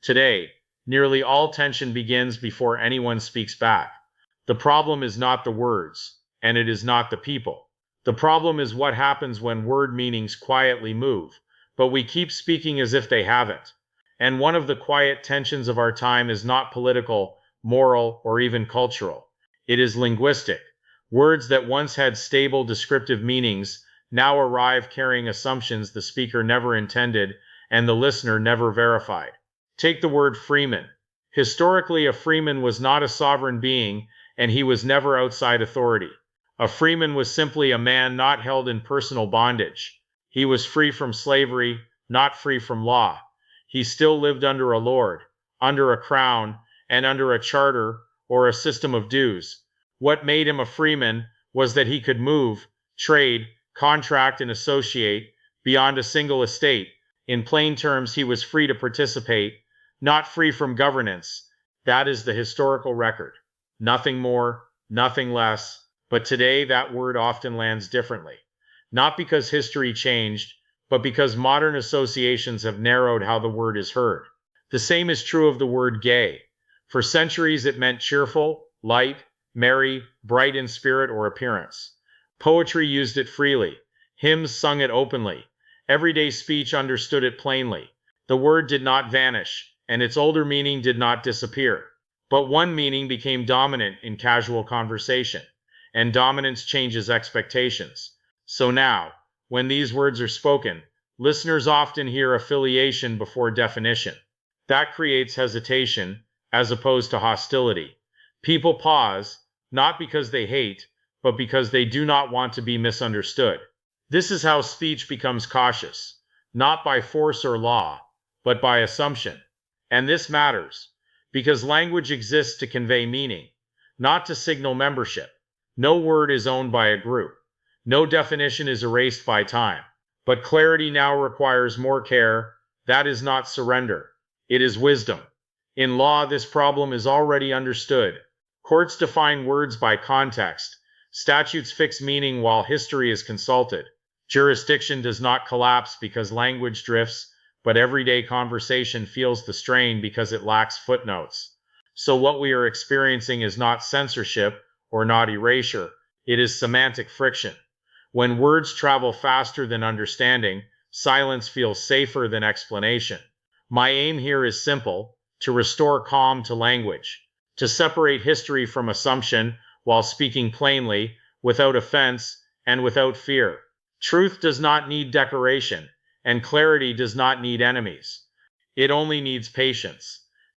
Today, nearly all tension begins before anyone speaks back. The problem is not the words, and it is not the people. The problem is what happens when word meanings quietly move, but we keep speaking as if they haven't. And one of the quiet tensions of our time is not political, moral, or even cultural. It is linguistic. Words that once had stable descriptive meanings now arrive carrying assumptions the speaker never intended and the listener never verified. Take the word freeman. Historically, a freeman was not a sovereign being, and he was never outside authority. A freeman was simply a man not held in personal bondage. He was free from slavery, not free from law. He still lived under a lord, under a crown, and under a charter or a system of dues. What made him a freeman was that he could move, trade, contract, and associate beyond a single estate. In plain terms, he was free to participate, not free from governance. That is the historical record. Nothing more, nothing less. But today that word often lands differently. Not because history changed, but because modern associations have narrowed how the word is heard. The same is true of the word gay. For centuries it meant cheerful, light, merry, bright in spirit or appearance. Poetry used it freely. Hymns sung it openly. Everyday speech understood it plainly. The word did not vanish, and its older meaning did not disappear. But one meaning became dominant in casual conversation, and dominance changes expectations. So now, when these words are spoken, listeners often hear affiliation before definition. That creates hesitation, as opposed to hostility. People pause, not because they hate, but because they do not want to be misunderstood. This is how speech becomes cautious, not by force or law, but by assumption. And this matters, because language exists to convey meaning, not to signal membership. No word is owned by a group. No definition is erased by time. But clarity now requires more care. That is not surrender. It is wisdom. In law, this problem is already understood. Courts define words by context. Statutes fix meaning while history is consulted. Jurisdiction does not collapse because language drifts, but everyday conversation feels the strain because it lacks footnotes. So what we are experiencing is not censorship or not erasure. It is semantic friction. When words travel faster than understanding, silence feels safer than explanation. My aim here is simple: to restore calm to language, to separate history from assumption while speaking plainly, without offense, and without fear. Truth does not need decoration, and clarity does not need enemies. It only needs patience.